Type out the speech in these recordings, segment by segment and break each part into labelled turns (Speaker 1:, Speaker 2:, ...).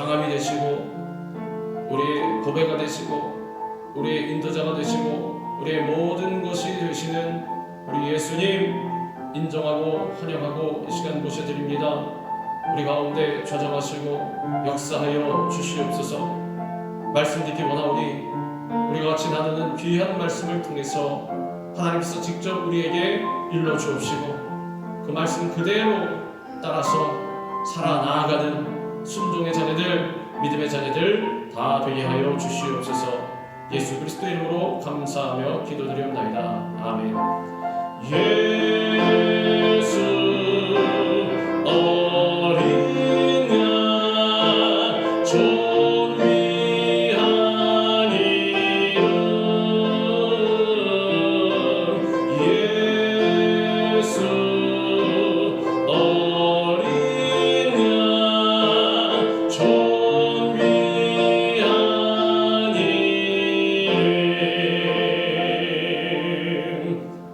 Speaker 1: 강함이 되시고 우리의 보배가 되시고 우리의 인도자가 되시고 우리의 모든 것이 되시는 우리 예수님 인정하고 환영하고 이 시간 모셔드립니다. 우리 가운데 좌정하시고 역사하여 주시옵소서. 말씀 듣기 원하오니 우리가 같이 나누는 귀한 말씀을 통해서 하나님께서 직접 우리에게 일러주옵시고 그 말씀 그대로 따라서 살아나아가는 순종의 자녀들, 믿음의 자녀들 다 되게 하여 주시옵소서. 예수 그리스도의 이름으로 감사하며 기도드리옵나이다. 아멘. 예수 어린 양 존귀한 이름 예수 어린 양 존귀한 이름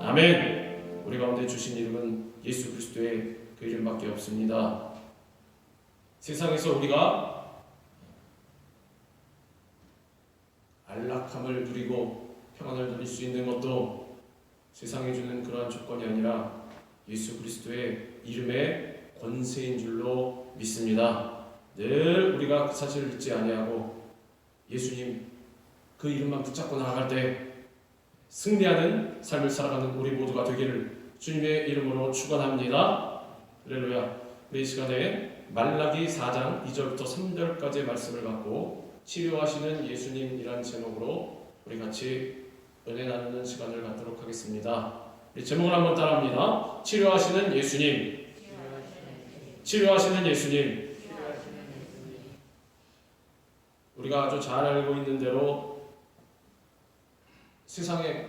Speaker 1: 아멘. 우리 가운데 주신 이름은 예수 그리스도의 그 이름밖에 없습니다. 세상에서 우리가 안락함을 누리고 평안을 누릴 수 있는 것도 세상에 주는 그러한 조건이 아니라 예수 그리스도의 이름의 권세인 줄로 믿습니다. 늘 우리가 그 사실을 잊지 아니하고 예수님 그 이름만 붙잡고 나아갈 때 승리하는 삶을 살아가는 우리 모두가 되기를 주님의 이름으로 축원합니다. 할렐루야. 우리 이 시간에 말라기 4장 2절부터 3절까지의 말씀을 갖고 치료하시는 예수님이란 제목으로 우리 같이 은혜 나누는 시간을 갖도록 하겠습니다. 우리 제목을 한번 따라합니다. 치료하시는 예수님. 치료하시는 예수님. 우리가 아주 잘 알고 있는 대로 세상에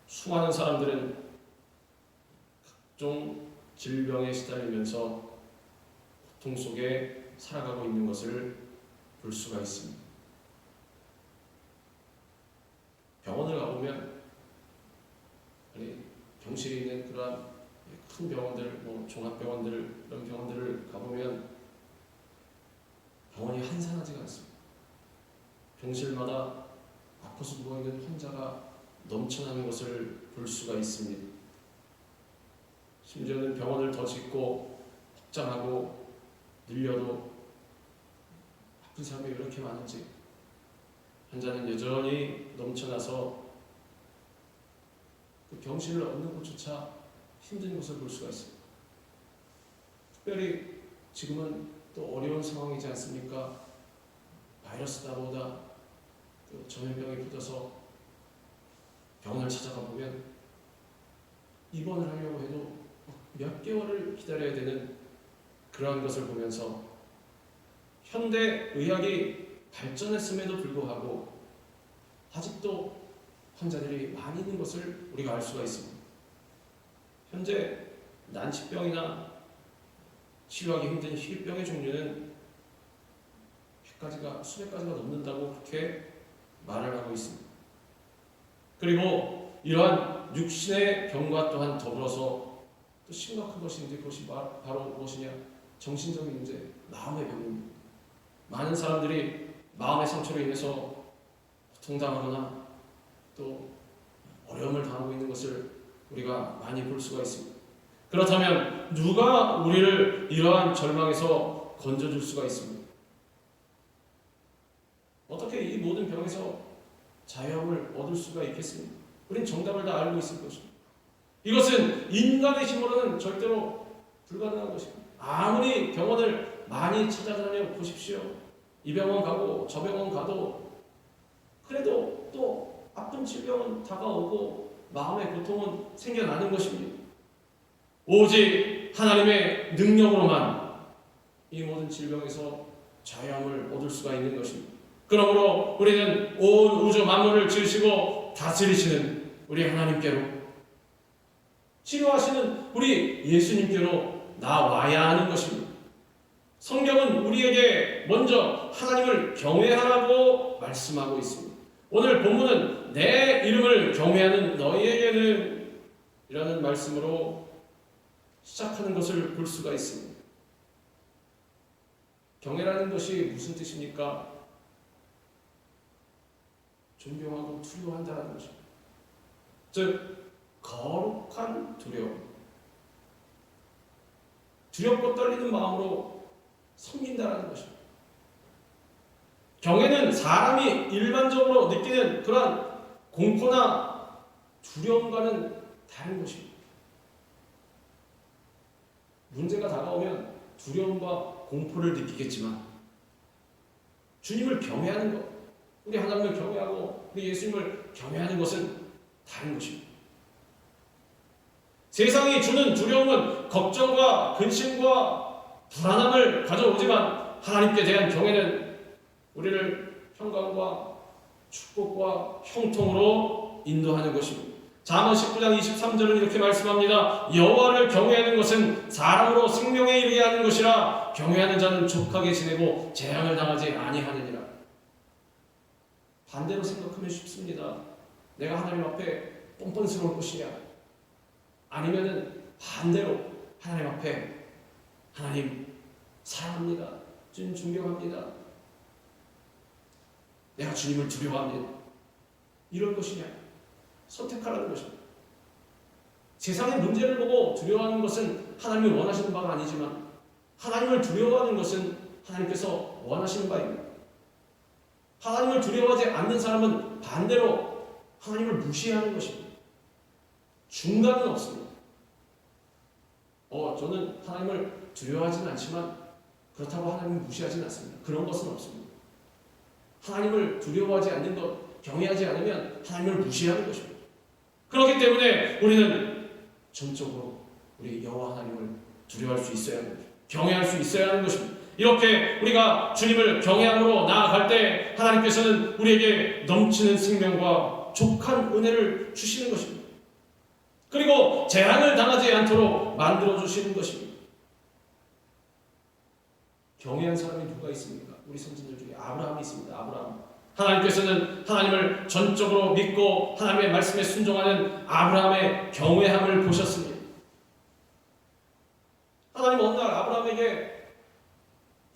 Speaker 1: 수많은 사람들은 각종 질병에 시달리면서 고통 속에 살아가고 있는 것을 볼 수가 있습니다. 병원을 가보면 병실에 있는 그러한 큰 병원들, 종합병원들 이런 병원들을 가보면 병원이 한산하지가 않습니다. 병실마다 아파서 누워있는 환자가 넘쳐나는 것을 볼 수가 있습니다. 심지어는 병원을 더 짓고 확장하고 늘려도 아픈 사람이 왜 이렇게 많은지 환자는 여전히 넘쳐나서 그 병실을 얻는 것조차 힘든 것을 볼 수가 있습니다. 특별히 지금은 또 어려운 상황이지 않습니까? 바이러스다 뭐다 또 전염병에 붙어서 병원을 찾아가 보면 입원을 하려고 해도 몇 개월을 기다려야 되는 그러한 것을 보면서 현대 의학이 발전했음에도 불구하고 아직도 환자들이 많이 있는 것을 우리가 알 수가 있습니다. 현재 난치병이나 치료하기 힘든 희귀병의 종류는 100가지가 수백 가지가 넘는다고 그렇게 말을 하고 있습니다. 그리고 이러한 육신의 병과 또한 더불어서 또 심각한 것인데 그것이 바로 무엇이냐? 정신적인 문제, 마음의 병입니다. 많은 사람들이 마음의 상처로 인해서 고통당하거나 또 어려움을 당하고 있는 것을 우리가 많이 볼 수가 있습니다. 그렇다면 누가 우리를 이러한 절망에서 건져줄 수가 있습니까? 어떻게 이 모든 병에서 자유함을 얻을 수가 있겠습니까? 우린 정답을 다 알고 있을 것입니다. 이것은 인간의 힘으로는 절대로 불가능한 것입니다. 아무리 병원을 많이 찾아다녀 보십시오. 이 병원 가고 저 병원 가도 그래도 또 아픈 질병은 다가오고 마음의 고통은 생겨나는 것입니다. 오직 하나님의 능력으로만 이 모든 질병에서 자유함을 얻을 수가 있는 것입니다. 그러므로 우리는 온 우주 만물을 지으시고 다스리시는 우리 하나님께로 치료하시는 우리 예수님께로 나와야 하는 것입니다. 성경은 우리에게 먼저 하나님을 경외하라고 말씀하고 있습니다. 오늘 본문은 내 이름을 경외하는 너희에게는 이라는 말씀으로 시작하는 것을 볼 수가 있습니다. 경외라는 것이 무슨 뜻입니까? 존경하고 두려워한다는 것입니다. 즉 거룩한 두려움, 두렵고 떨리는 마음으로 섬긴다는 것입니다. 경외는 사람이 일반적으로 느끼는 그러한 공포나 두려움과는 다른 것입니다. 문제가 다가오면 두려움과 공포를 느끼겠지만 주님을 경외하는 것, 우리 하나님을 경외하고 우리 예수님을 경외하는 것은 다른 것입니다. 세상이 주는 두려움은 걱정과 근심과 불안함을 가져오지만 하나님께 대한 경외는 우리를 평강과 축복과 형통으로 인도하는 것입니다. 잠언 19장 23절은 이렇게 말씀합니다. 여호와를 경외하는 것은 사람으로 생명에 이르게 하는 것이라 경외하는 자는 족하게 지내고 재앙을 당하지 아니하느니라. 반대로 생각하면 쉽습니다. 내가 하나님 앞에 뻔뻔스러울 것이냐, 아니면은 반대로 하나님 앞에 하나님 사랑합니다, 주님 존경합니다, 내가 주님을 두려워합니다, 이럴 것이냐 선택하라는 것입니다. 세상의 문제를 보고 두려워하는 것은 하나님이 원하시는 바가 아니지만 하나님을 두려워하는 것은 하나님께서 원하시는 바입니다. 하나님을 두려워하지 않는 사람은 반대로 하나님을 무시하는 것입니다. 중간은 없습니다. 저는 하나님을 두려워하지는 않지만 그렇다고 하나님을 무시하지는 않습니다. 그런 것은 없습니다. 하나님을 두려워하지 않는 것, 경외하지 않으면 하나님을 무시하는 것입니다. 그렇기 때문에 우리는 전적으로 우리 여호와 하나님을 두려워할 수 있어야 하는 것입니다. 경외할 수 있어야 하는 것입니다. 이렇게 우리가 주님을 경외함으로 나아갈 때 하나님께서는 우리에게 넘치는 생명과 족한 은혜를 주시는 것입니다. 그리고 재앙을 당하지 않도록 만들어 주시는 것입니다. 경외한 사람이 누가 있습니까? 우리 선진들 중에 아브라함이 있습니다. 아브라함. 하나님께서는 하나님을 전적으로 믿고 하나님의 말씀에 순종하는 아브라함의 경외함을 보셨습니다. 하나님 어느 날 아브라함에게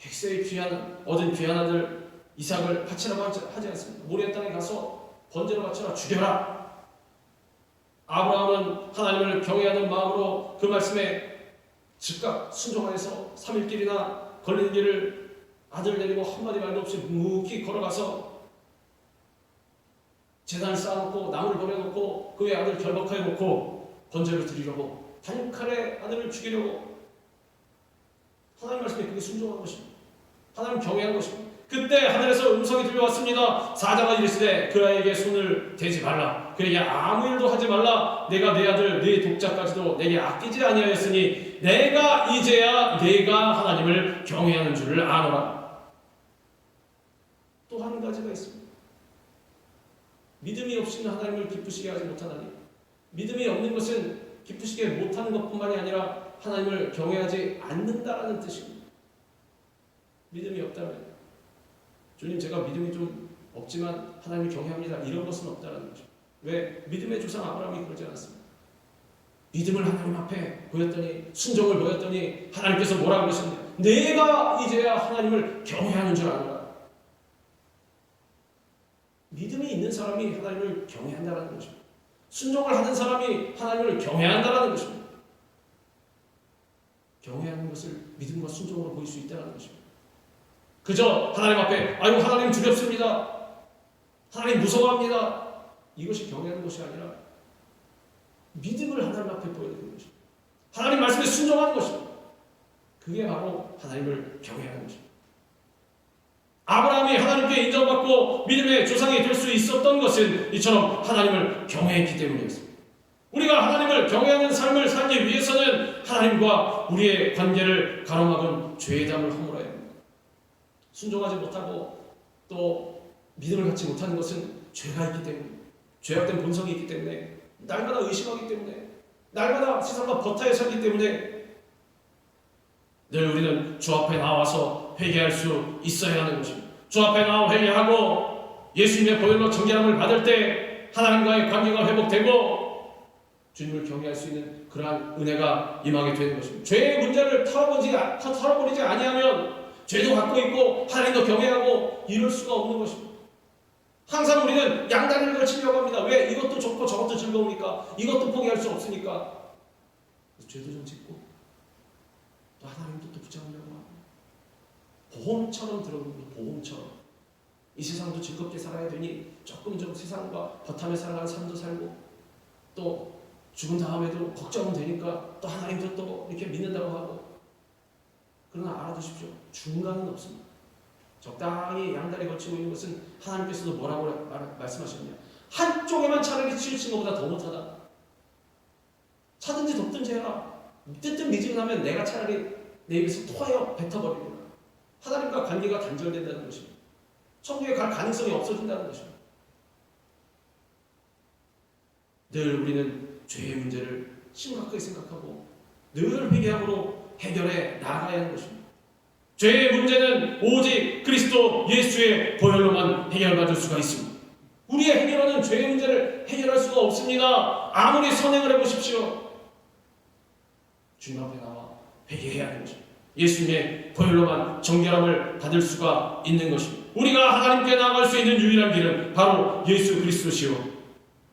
Speaker 1: 100세의 얻은 귀한 아들 이삭을 바치라고 하지 않습니다. 모리아 땅에 가서 번제로 바쳐라, 죽여라. 아브라함은 하나님을 경외하는 마음으로 그 말씀에 즉각 순종하여서 3일길이나 걸리는 길을 아들 데리고 한마디 말도 없이 묵묵히 걸어가서 제단을 쌓아놓고 나무를 버려놓고 그 위에 아들 결박하여 놓고 번제를 드리려고 단칼에 아들을 죽이려고 하나님 말씀에 그게 순종한 것입니다. 하나님 경외한 것입니다. 그때 하늘에서 음성이 들려왔습니다. 사자가 이르시되 그 아이에게 손을 대지 말라. 그에게 아무 일도 하지 말라. 내가 내 아들 네 독자까지도 내게 아끼지 아니하였으니 내가 이제야 내가 하나님을 경외하는 줄을 아노라. 또 한 가지가 있습니다. 믿음이 없이는 하나님을 기쁘시게 하지 못하나니, 믿음이 없는 것은 기쁘시게 못하는 것뿐만이 아니라 하나님을 경외하지 않는다라는 뜻입니다. 믿음이 없다면 주님 제가 믿음이 좀 없지만 하나님을 경외합니다, 이런 것은 없다라는 거죠. 왜? 믿음의 조상 아브라함이 그러지 않았습니다. 믿음을 하나님 앞에 보였더니, 순종을 보였더니 하나님께서 뭐라고 그러셨냐? 내가 이제야 하나님을 경외하는 줄 아노라. 믿음이 있는 사람이 하나님을 경외한다는 것입니다. 순종을 하는 사람이 하나님을 경외한다는 것입니다. 경외하는 것을 믿음과 순종으로 보일 수 있다는 것입니다. 그저 하나님 앞에 아이고 하나님 두렵습니다, 하나님 무서워합니다, 이것이 경외하는 것이 아니라 믿음을 하나님 앞에 보여드리는 것입니다. 하나님 말씀에 순종하는 것입니다. 그게 바로 하나님을 경외하는 것입니다. 아브라함이 하나님께 인정받고 믿음의 조상이 될 수 있었던 것은 이처럼 하나님을 경외했기 때문이었습니다. 우리가 하나님을 경외하는 삶을 살기 위해서는 하나님과 우리의 관계를 가로막은 죄의 담을 허물어야 합니다. 순종하지 못하고 또 믿음을 갖지 못하는 것은 죄가 있기 때문에, 죄악된 본성이 있기 때문에, 날마다 의심하기 때문에, 날마다 세상과 버타에 살기 때문에 늘 우리는 주 앞에 나와서 회개할 수 있어야 하는 것입니다. 주 앞에 나와 회개하고 예수님의 보혈로 정결함을 받을 때 하나님과의 관계가 회복되고 주님을 경외할 수 있는 그러한 은혜가 임하게 되는 것입니다. 죄의 문제를 털어버리지 아니하면 죄도 갖고 있고 하나님도 경외하고 이럴 수가 없는 것입니다. 항상 우리는 양다리를 걸치려고 합니다. 왜? 이것도 좋고 저것도 즐거우니까, 이것도 포기할 수 없으니까. 죄도 좀 짓고 또 하나님도 또 붙잡으려고 하고, 보험처럼 들어옵니다. 보험처럼 이 세상도 즐겁게 살아야 되니 조금 좀 세상과 허탐에 살아가는 삶도 살고, 또 죽은 다음에도 걱정은 되니까 또 하나님도 또 이렇게 믿는다고 하고. 그러나 알아두십시오. 중간은 없습니다. 적당히 양다리 걸치고 있는 것은 하나님께서도 뭐라고 말씀하셨냐? 한쪽에만 차라리 치우친 것보다 더 못하다. 차든지 덮든지 해라. 뜨뜻미지근하면 내가 차라리 내 입에서 토하여 뱉어버리리라. 하나님과 관계가 단절된다는 것입니다. 천국에 갈 가능성이 없어진다는 것입니다. 늘 우리는 죄의 문제를 심각하게 생각하고 늘 회개함으로 해결해 나가야 하는 것입니다. 죄의 문제는 오직 그리스도 예수의 보혈로만 해결받을 수가 있습니다. 우리의 해결하는 죄의 문제를 해결할 수가 없습니다. 아무리 선행을 해보십시오. 주님 앞에 나와 회개해야 하는 것입니다. 예수님의 보혈로만 정결함을 받을 수가 있는 것입니다. 우리가 하나님께 나아갈 수 있는 유일한 길은 바로 예수 그리스도시요,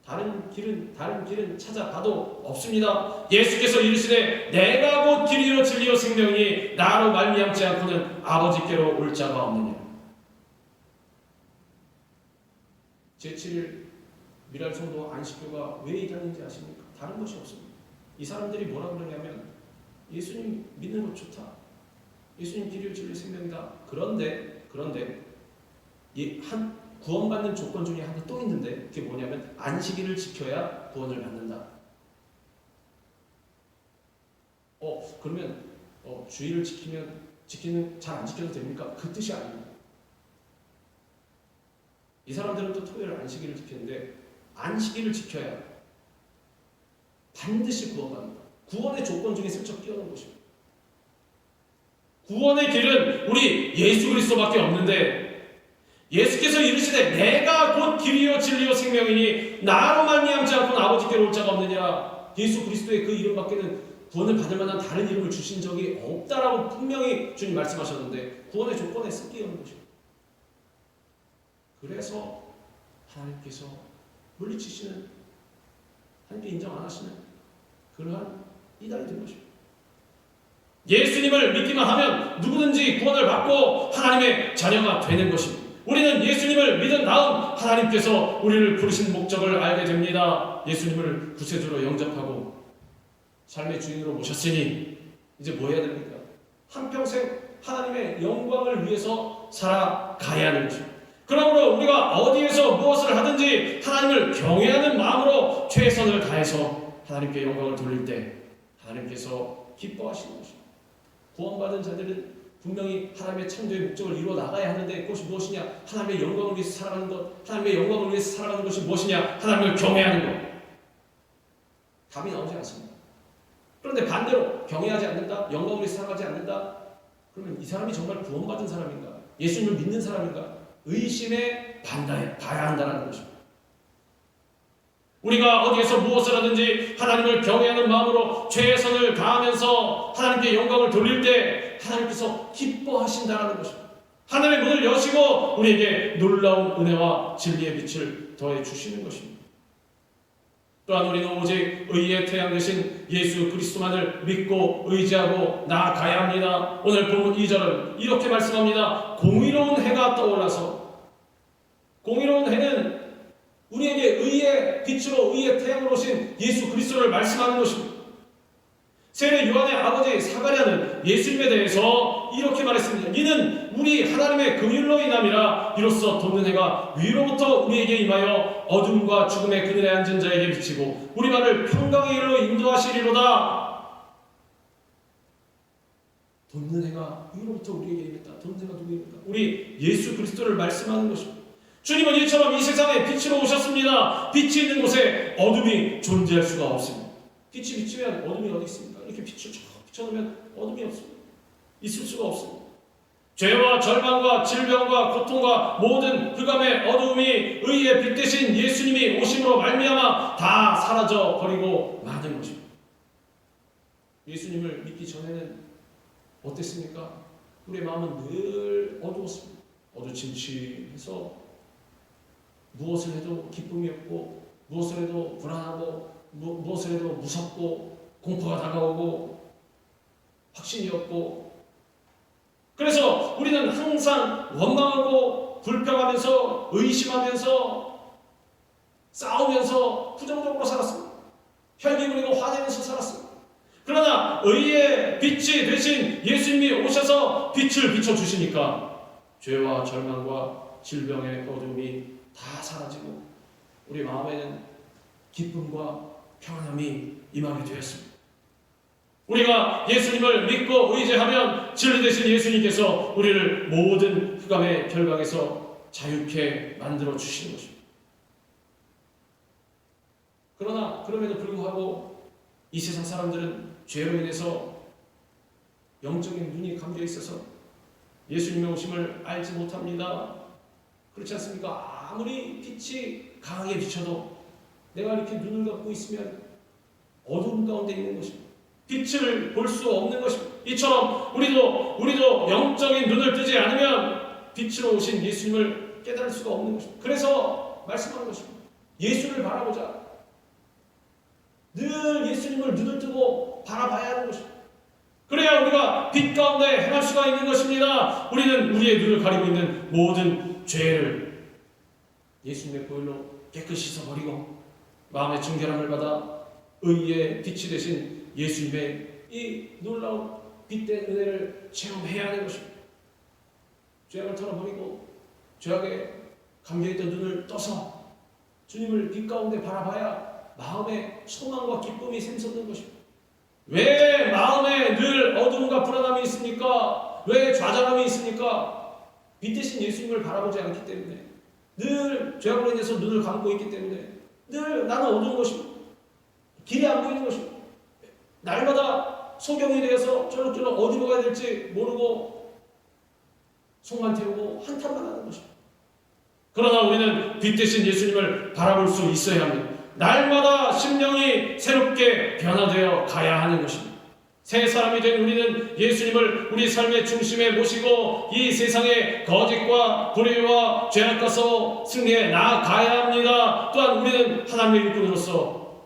Speaker 1: 다른 길은 찾아봐도 없습니다. 예수께서 이르시되 내가 곧 길이요 진리요 생명이니 나로 말미암지 않고는 아버지께로 올 자가 없느니라. 제7일 미랄 성도 안식교가 왜 일하는지 아십니까? 다른 것이 없습니다. 이 사람들이 뭐라고 그러냐면 예수님 믿는 것 좋다, 예수님 길이요 진리요 생명이다. 그런데 한 구원받는 조건 중에 하나 또 있는데, 그게 뭐냐면 안식일을 지켜야 구원을 받는다. 그러면 주일을 지키는 잘 안 지켜도 됩니까? 그 뜻이 아닙니다. 이 사람들은 또 토요일 안식일을 지키는데, 안식일을 지켜야 반드시 구원받는다. 구원의 조건 중에 슬쩍 끼어넣은 것입니다. 구원의 길은 우리 예수 그리스도밖에 없는데, 예수께서 이르시되 내가 곧 길이요 진리요 생명이니 나로 말미암지 않고는 아버지께로 올 자가 없느니라. 예수 그리스도의 그 이름밖에는 구원을 받을 만한 다른 이름을 주신 적이 없다라고 분명히 주님 말씀하셨는데, 구원의 조건에 섞이는 것입니다. 그래서 하나님께서 물리치시는, 하나님께 인정 안 하시는 그러한 이단이 된 것입니다. 예수님을 믿기만 하면 누구든지 구원을 받고 하나님의 자녀가 되는 것입니다. 우리는 예수님을 믿은 다음 하나님께서 우리를 부르신 목적을 알게 됩니다. 예수님을 구세주로 영접하고 삶의 주인으로 모셨으니 이제 뭐 해야 됩니까? 한평생 하나님의 영광을 위해서 살아가야 하는 것입니다. 그러므로 우리가 어디에서 무엇을 하든지 하나님을 경외하는 마음으로 최선을 다해서 하나님께 영광을 돌릴 때 하나님께서 기뻐하시는 것입니다. 구원받은 자들은 분명히 하나님의 창조의 목적을 이루어 나가야 하는데, 그것이 무엇이냐? 하나님의 영광을 위해서 살아가는 것. 하나님의 영광을 위해서 살아가는 것이 무엇이냐? 하나님을 경외하는 것. 답이 나오지 않습니다. 그런데 반대로 경외하지 않는다, 영광을 위해서 살아가지 않는다, 그러면 이 사람이 정말 구원받은 사람인가? 예수님을 믿는 사람인가? 의심에 봐야 한다는 것입니다. 우리가 어디에서 무엇을 하든지 하나님을 경외하는 마음으로 최선을 다하면서 하나님께 영광을 돌릴 때 하나님께서 기뻐하신다는 것입니다. 하늘의 문을 여시고 우리에게 놀라운 은혜와 진리의 빛을 더해 주시는 것입니다. 또한 우리는 오직 의의 태양 되신 예수 그리스도만을 믿고 의지하고 나아가야 합니다. 오늘 본문 2절은 이렇게 말씀합니다. 공의로운 해가 떠올라서, 공의로운 해는 우리에게 의의 빛으로, 의의 태양으로 오신 예수 그리스도를 말씀하는 것입니다. 세례 요한의 아버지 사가랴는 예수님에 대해서 이렇게 말했습니다. 이는 우리 하나님의 긍휼로 인함이라. 이로써 돋는 해가 위로부터 우리에게 임하여 어둠과 죽음의 그늘에 앉은 자에게 비치고 우리 발을 평강의 길로 인도하시리로다. 돋는 해가 위로부터 우리에게 임했다. 돋는 해가 누구입니까? 우리 예수 그리스도를 말씀하는 것입니다. 주님은 이처럼 이 세상에 빛으로 오셨습니다. 빛이 있는 곳에 어둠이 존재할 수가 없습니다. 빛이 비치면 어둠이 어디 있습니까? 이렇게 빛을 쫙 비춰놓으면 어둠이 없습니다. 있을 수가 없습니다. 죄와 절망과 질병과 고통과 모든 흑암의 어두움이 의의 빛 대신 예수님이 오심으로 말미암아 다 사라져 버리고 마는 것입니다. 예수님을 믿기 전에는 어땠습니까? 우리의 마음은 늘 어두웠습니다. 어두침침해서 무엇을 해도 기쁨이 없고, 무엇을 해도 불안하고, 무엇을 해도 무섭고, 공포가 다가오고, 확신이 없고, 그래서 우리는 항상 원망하고 불평하면서 의심하면서 싸우면서 부정적으로 살았습니다. 혈기 부리고 화내면서 살았습니다. 그러나 의의 빛이 되신 예수님이 오셔서 빛을 비춰주시니까 죄와 절망과 질병의 어둠이 다 사라지고 우리 마음에는 기쁨과 평안함이 임하게 되었습니다. 우리가 예수님을 믿고 의지하면 진리 되신 예수님께서 우리를 모든 흑암의 결박에서 자유케 만들어 주시는 것입니다. 그러나 그럼에도 불구하고 이 세상 사람들은 죄로 인해서 영적인 눈이 감겨 있어서 예수님의 오심을 알지 못합니다. 그렇지 않습니까? 아무리 빛이 강하게 비쳐도 내가 이렇게 눈을 감고 있으면 어두움 가운데 있는 것입니다. 빛을 볼 수 없는 것입니다. 이처럼 우리도 영적인 눈을 뜨지 않으면 빛으로 오신 예수님을 깨달을 수가 없는 것입니다. 그래서 말씀하는 것입니다. 예수를 바라보자. 늘 예수님을 눈을 뜨고 바라봐야 하는 것입니다. 그래야 우리가 빛 가운데 행할 수가 있는 것입니다. 우리는 우리의 눈을 가리고 있는 모든 죄를 예수님의 보혈로 깨끗이 씻어버리고 마음의 정결함을 받아 의의 빛이 되신 예수님의 이 놀라운 빛된 은혜를 체험해야 하는 것입니다. 죄악을 털어버리고 죄악에 감겨있던 눈을 떠서 주님을 빛 가운데 바라봐야 마음에 소망과 기쁨이 샘솟는 것입니다. 왜 마음에 늘 어둠과 불안함이 있습니까? 왜 좌절함이 있습니까? 빛 대신 예수님을 바라보지 않기 때문에, 늘 죄악으로 인해서 눈을 감고 있기 때문에 늘 나는 어두운 것입니다. 길이 안 보이는 것입니다. 날마다 소경이 되어서 쫄록쫄록 어디로 가야 될지 모르고 속만 태우고 한탄만 하는 것입니다. 그러나 우리는 빛 대신 예수님을 바라볼 수 있어야 합니다. 날마다 심령이 새롭게 변화되어 가야 하는 것입니다. 새 사람이 된 우리는 예수님을 우리 삶의 중심에 모시고 이 세상의 거짓과 불의와 죄악과서 승리해 나아가야 합니다. 또한 우리는 하나님의 일꾼으로서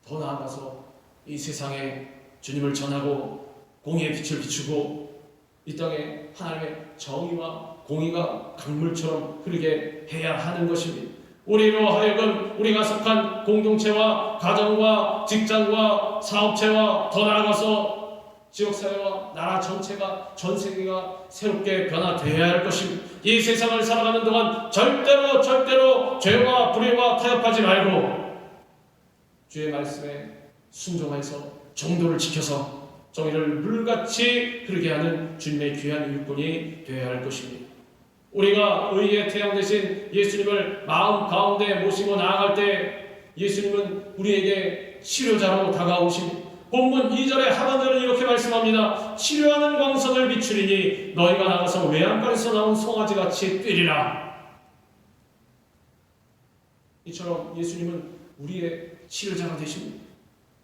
Speaker 1: 더 나아가서 이 세상에 주님을 전하고 공의의 빛을 비추고 이 땅에 하나님의 정의와 공의가 강물처럼 흐르게 해야 하는 것입니다. 우리로 하여금 우리가 속한 공동체와 가정과 직장과 사업체와 더 나아가서 지역사회와 나라 전체가 전 세계가 새롭게 변화되어야 할 것입니다. 이 세상을 살아가는 동안 절대로 죄와 불의와 타협하지 말고 주의 말씀에 순종해서 정도를 지켜서 정의를 물같이 흐르게 하는 주님의 귀한 일꾼이 되어야 할 것입니다. 우리가 의의 태양 대신 예수님을 마음 가운데 모시고 나아갈 때 예수님은 우리에게 치료자로 다가오십니다. 본문 2절의 하반절은 이렇게 말씀합니다. 치료하는 광선을 비추리니 너희가 나가서 외양간에서 나온 송아지같이 뛰리라. 이처럼 예수님은 우리의 치료자가 되십니다.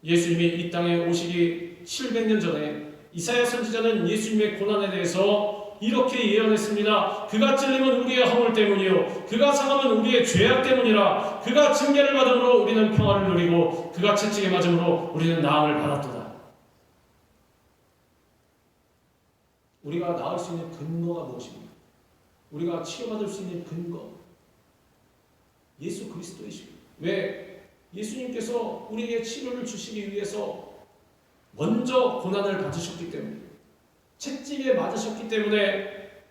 Speaker 1: 예수님이 이 땅에 오시기 700년 전에 이사야 선지자는 예수님의 고난에 대해서 이렇게 예언했습니다. 그가 찔림은 우리의 허물 때문이요 그가 상함은 우리의 죄악 때문이라. 그가 징계를 받음으로 우리는 평화를 누리고 그가 채찍에 맞음으로 우리는 나음을 받았도다. 우리가 나을 수 있는 근거가 무엇입니까? 우리가 치료받을 수 있는 근거 예수 그리스도이십니다. 왜? 예수님께서 우리에게 치료를 주시기 위해서 먼저 고난을 받으셨기 때문에, 채찍에 맞으셨기 때문에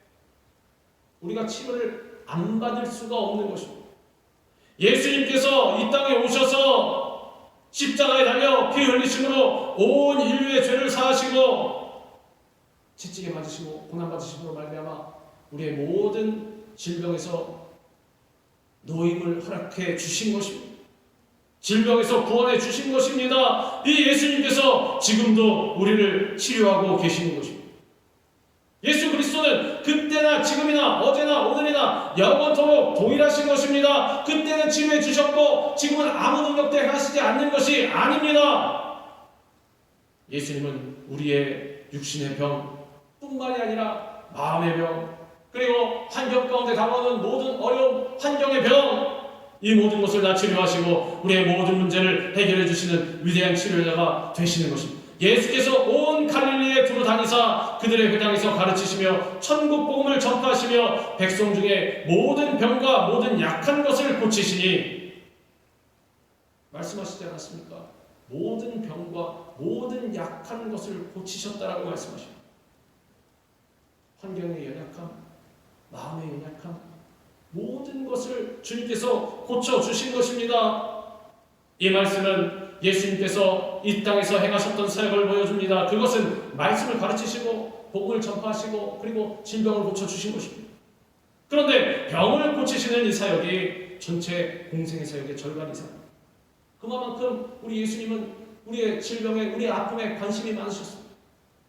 Speaker 1: 우리가 치료를 안 받을 수가 없는 것입니다. 예수님께서 이 땅에 오셔서 십자가에 달려 피 흘리심으로 온 인류의 죄를 사하시고 채찍에 맞으시고 고난 받으심으로 말미암아 우리의 모든 질병에서 노임을 허락해 주신 것입니다. 질병에서 구원해 주신 것입니다. 이 예수님께서 지금도 우리를 치료하고 계시는 것입니다. 예수 그리스도는 그때나 지금이나 어제나 오늘이나 영원토록 동일하신 것입니다. 그때는 치료해 주셨고 지금은 아무 능력도 하시지 않는 것이 아닙니다. 예수님은 우리의 육신의 병 뿐만이 아니라 마음의 병, 그리고 환경 가운데 다가오는 모든 어려움, 환경의 병, 이 모든 것을 다 치료하시고 우리의 모든 문제를 해결해 주시는 위대한 치료자가 되시는 것입니다. 예수께서 온 갈릴리에 두루 다니사 그들의 회당에서 가르치시며 천국 복음을 전파하시며 백성 중에 모든 병과 모든 약한 것을 고치시니, 말씀하시지 않았습니까? 모든 병과 모든 약한 것을 고치셨다라고 말씀하십니다. 환경의 연약함, 마음의 연약함, 모든 것을 주님께서 고쳐주신 것입니다. 이 말씀은 예수님께서 이 땅에서 행하셨던 사역을 보여줍니다. 그것은 말씀을 가르치시고 복음을 전파하시고 그리고 질병을 고쳐주신 것입니다. 그런데 병을 고치시는 이 사역이 전체 공생의 사역의 절반 이상, 그만큼 우리 예수님은 우리의 질병에, 우리의 아픔에 관심이 많으셨습니다.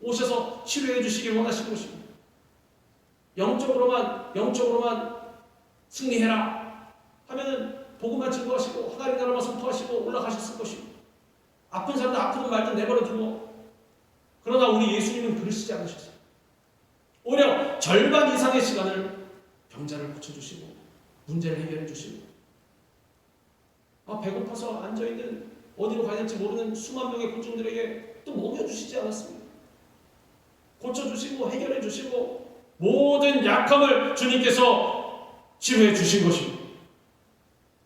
Speaker 1: 오셔서 치료해 주시기 원하시는 것입니다. 영적으로만 승리해라 하면은 복음만 증거하시고 하나님 나라만 선포하시고 올라가셨을 것입니다. 아픈 사람들 아프든 말든 내버려 두고. 그러나 우리 예수님은 그러시지 않으셨어요. 오히려 절반 이상의 시간을 병자를 고쳐주시고 문제를 해결해 주시고, 배고파서 앉아있는, 어디로 가야 될지 모르는 수만 명의 군중들에게 또 먹여주시지 않았습니다. 고쳐주시고 해결해 주시고 모든 약함을 주님께서 치료해 주신 것입니다.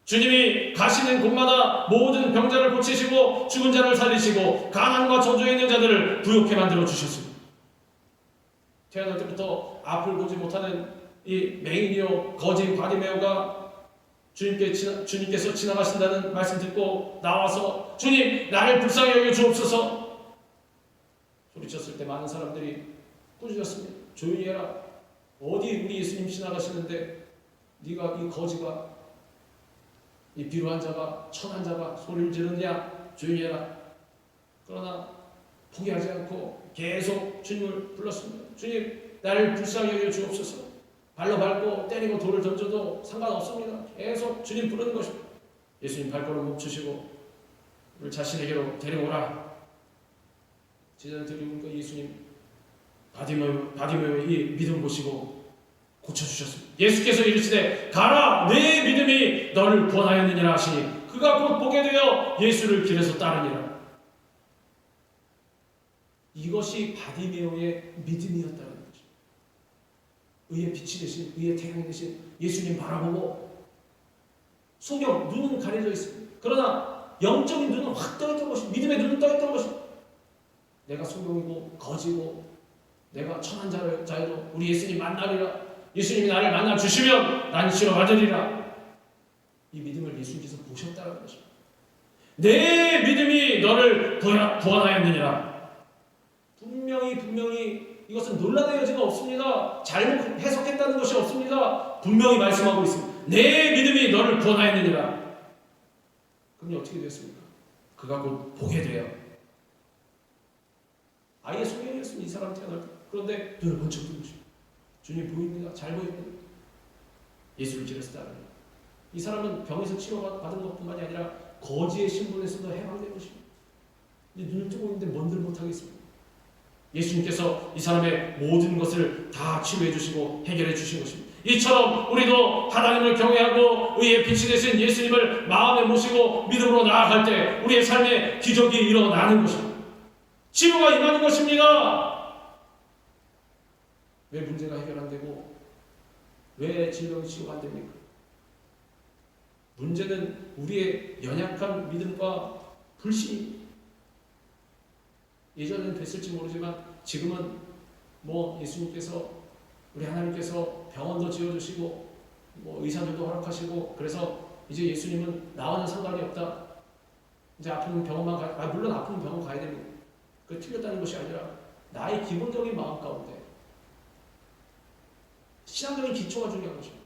Speaker 1: 주님이 가시는 곳마다 모든 병자를 고치시고 죽은 자를 살리시고 가난과 저주에 있는 자들을 부욕해 만들어 주셨습니다. 태어날 때부터 앞을 보지 못하는 이 맹인이요 거진 바리메오가 주님께서 지나가신다는 말씀 듣고 나와서 주님 나를 불쌍히 여겨 주옵소서 소리쳤을 때 많은 사람들이 꾸짖었습니다. 조용히 해라. 어디 우리 예수님 지나가시는데 네가 이 거지가, 이 비루한 자가, 천한 자가 소리를 지르느냐. 조용히 해라. 그러나 포기하지 않고 계속 주님을 불렀습니다. 주님 나를 불쌍히 여겨 주옵소서. 발로 밟고 때리고 돌을 던져도 상관없습니다. 계속 주님 부르는 것입니다. 예수님 발걸음 멈추시고 우리 자신에게로 데려오라. 제자들 데려오니까 예수님 바디메오의 이 믿음 보시고 고쳐주셨습니다. 예수께서 이르시되 가라 내 믿음이 너를 구원하였느니라 하시니 그가 곧 보게 되어 예수를 길에서 따르니라. 이것이 바디메오의 믿음이었다는 거죠. 의의 빛이 되신, 의의 태양이 되신 예수님 바라보고 성경 눈은 가려져 있습니다. 그러나 영적인 눈은 확 떠있던 것입니다. 믿음의 눈은 떠있던 것입니다. 내가 소경이고 거지고 내가 천한 자여도 우리 예수님 만나리라. 예수님이 나를 만나 주시면 난 치료 받으리라. 이 믿음을 예수님께서 보셨다는 것입니다. 내 믿음이 너를 구원하였느니라. 분명히 이것은 논란의 여지가 없습니다. 잘못 해석했다는 것이 없습니다. 분명히 말씀하고 있습니다. 내 믿음이 너를 구원하였느니라. 그럼 어떻게 되었습니까? 그가 곧 보게 돼요. 아예 소경이었습니다. 이 사람 태어날 때. 그런데 눈을 번쩍 뜬 것입니다. 주님 보입니다. 잘 보입니다. 예수를 길에서 따르는 이 사람은 병에서 치료받은 것뿐만이 아니라 거지의 신분에서도 해방된 것입니다. 눈을 뜨고 있는데 뭔들 못하겠습니다. 예수님께서 이 사람의 모든 것을 다 치료해 주시고 해결해 주신 것입니다. 이처럼 우리도 하나님을 경외하고 의의 빛이 되신 예수님을 마음에 모시고 믿음으로 나아갈 때 우리의 삶에 기적이 일어나는 것입니다. 치료가 임하는 것입니다. 왜 문제가 해결 안 되고 왜 질병이 치료가 안 됩니까? 문제는 우리의 연약한 믿음과 불신입니다. 예전에는 됐을지 모르지만 지금은 예수님께서, 우리 하나님께서 병원도 지어주시고 의사들도 허락하시고 그래서 이제 예수님은 나와는 상관이 없다. 이제 아프면 병원만 물론 아프면 병원 가야 됩니다. 그 틀렸다는 것이 아니라 나의 기본적인 마음 가운데 신앙적인 기초가 중요한 것입니다.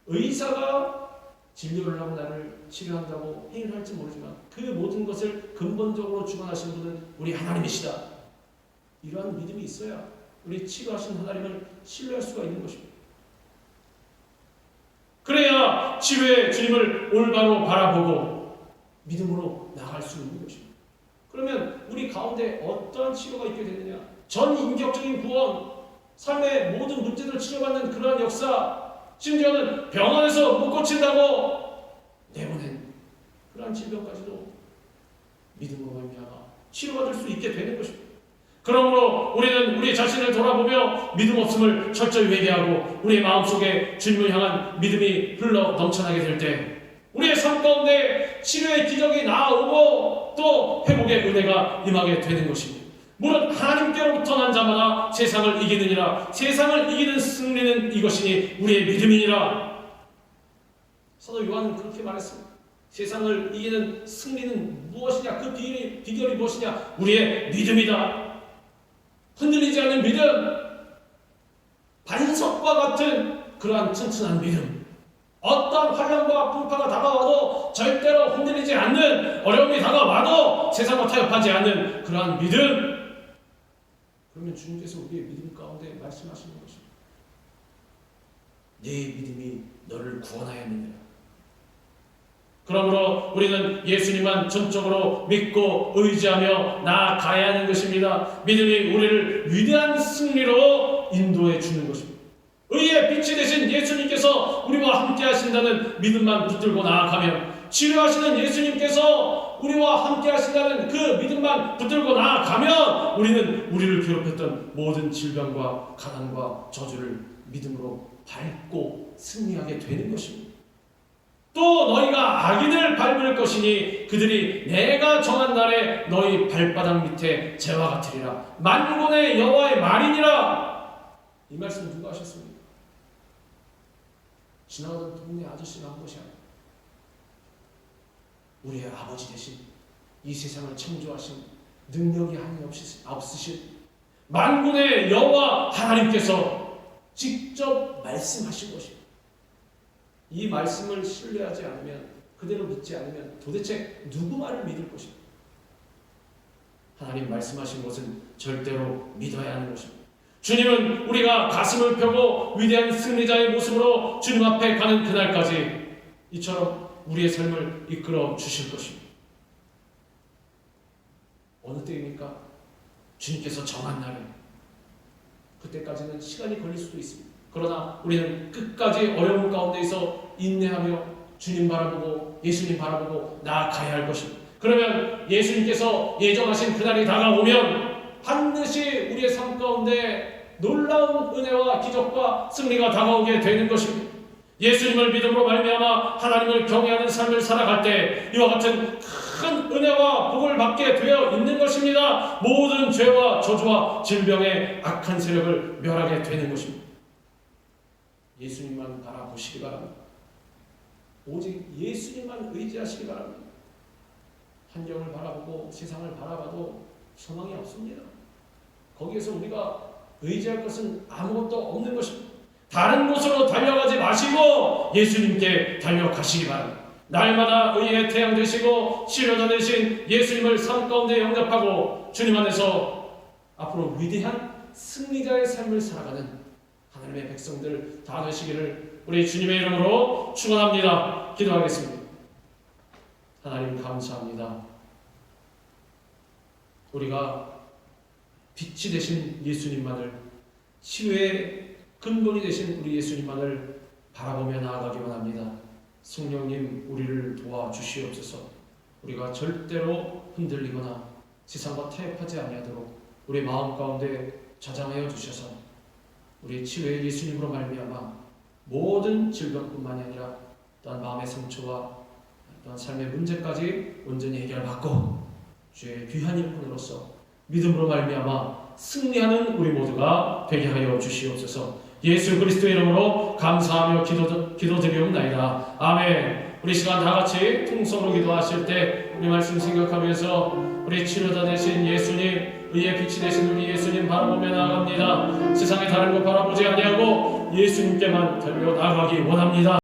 Speaker 1: 의사가 진료를 하고 나를 치료한다고 행위를 할지 모르지만 그 모든 것을 근본적으로 주관하신 분은 우리 하나님이시다. 이러한 믿음이 있어야 우리 치료하신 하나님을 신뢰할 수가 있는 것입니다. 그래야 치료의 주님을 올바로 바라보고 믿음으로 나갈 수 있는 것입니다. 그러면 우리 가운데 어떠한 치료가 있게 되느냐? 전 인격적인 구원, 삶의 모든 문제들을 치료받는 그러한 역사, 심지어는 병원에서 못 고친다고 내보낸 그러한 질병까지도 믿음으로 말미암아 치료받을 수 있게 되는 것입니다. 그러므로 우리는 우리 자신을 돌아보며 믿음 없음을 철저히 회개하고 우리의 마음속에 주님을 향한 믿음이 흘러 넘쳐나게 될 때 우리의 삶 가운데 치료의 기적이 나오고 또 회복의 은혜가 임하게 되는 것입니다. 무릇 하나님께로부터 난 자마다 세상을 이기느니라. 세상을 이기는 승리는 이것이니 우리의 믿음이니라. 사도 요한은 그렇게 말했습니다. 세상을 이기는 승리는 무엇이냐? 그 비결이 무엇이냐? 우리의 믿음이다. 흔들리지 않는 믿음, 반석과 같은 그러한 튼튼한 믿음, 어떤 환난과 풍파가 다가와도 절대로 흔들리지 않는, 어려움이 다가와도 세상과 타협하지 않는 그러한 믿음. 그러면 주님께서 우리의 믿음 가운데 말씀하시는 것입니다. 네 믿음이 너를 구원하였느니라. 그러므로 우리는 예수님만 전적으로 믿고 의지하며 나아가야 하는 것입니다. 믿음이 우리를 위대한 승리로 인도해 주는 것입니다. 의의 빛이 되신 예수님께서 우리와 함께 하신다는 믿음만 붙들고 나아가면, 치료하시는 예수님께서 우리와 함께 하신다는 그 믿음만 붙들고 나아가면 우리는 우리를 괴롭혔던 모든 질병과 가난과 저주를 믿음으로 밟고 승리하게 되는 것입니다. 또 너희가 악인을 밟을 것이니 그들이 내가 정한 날에 너희 발바닥 밑에 재와 같으리라. 만군의 여호와의 말이니라. 이 말씀 누가 하셨습니까? 지나가던 동네 아저씨가 한 것이 아니라 우리의 아버지 되신, 이 세상을 창조하신, 능력이 없으신 만군의 여호와 하나님께서 직접 말씀하신 것입니다. 이 말씀을 신뢰하지 않으면, 그대로 믿지 않으면 도대체 누구 말을 믿을 것입니까? 하나님 말씀하신 것은 절대로 믿어야 하는 것입니다. 주님은 우리가 가슴을 펴고 위대한 승리자의 모습으로 주님 앞에 가는 그날까지 이처럼 우리의 삶을 이끌어 주실 것입니다. 어느 때입니까? 주님께서 정한 날에, 그때까지는 시간이 걸릴 수도 있습니다. 그러나 우리는 끝까지 어려움 가운데에서 인내하며 주님 바라보고 예수님 바라보고 나아가야 할 것입니다. 그러면 예수님께서 예정하신 그날이 다가오면 반드시 우리의 삶 가운데 놀라운 은혜와 기적과 승리가 다가오게 되는 것입니다. 예수님을 믿음으로 말미암아 하나님을 경외하는 삶을 살아갈 때 이와 같은 큰 은혜와 복을 받게 되어 있는 것입니다. 모든 죄와 저주와 질병의 악한 세력을 멸하게 되는 것입니다. 예수님만 바라보시기 바랍니다. 오직 예수님만 의지하시기 바랍니다. 환경을 바라보고 세상을 바라봐도 소망이 없습니다. 거기에서 우리가 의지할 것은 아무것도 없는 것입니다. 다른 곳으로 달려가지 마시고 예수님께 달려가시기 바랍니다. 날마다 의의 태양 되시고 치료자 되신 예수님을 삶 가운데 영접하고 주님 안에서 앞으로 위대한 승리자의 삶을 살아가는 하나님의 백성들 다 되시기를 우리 주님의 이름으로 축원합니다. 기도하겠습니다. 하나님 감사합니다. 우리가 빛이 되신 예수님만을, 치유의 근본이 되신 우리 예수님만을 바라보며 나아가기 원합니다. 성령님 우리를 도와주시옵소서. 우리가 절대로 흔들리거나 세상과 타협하지 아니하도록 우리 마음 가운데 저장하여 주셔서 우리 치유의 예수님으로 말미암아 모든 질병뿐만이 아니라 또한 마음의 상처와 또한 삶의 문제까지 온전히 해결받고 주의 귀한 일꾼으로서 믿음으로 말미암아 승리하는 우리 모두가 되게 하여 주시옵소서. 예수 그리스도의 이름으로 감사하며 기도드리옵나이다. 아멘. 우리 시간 다 같이 통성으로 기도하실 때 우리 말씀 생각하면서 우리 치료자 되신 예수님, 의의 빛이 되신 우리 예수님 바라보며 나아갑니다. 세상에 다른 것 바라보지 아니하고 예수님께만 달려 나아가기 원합니다.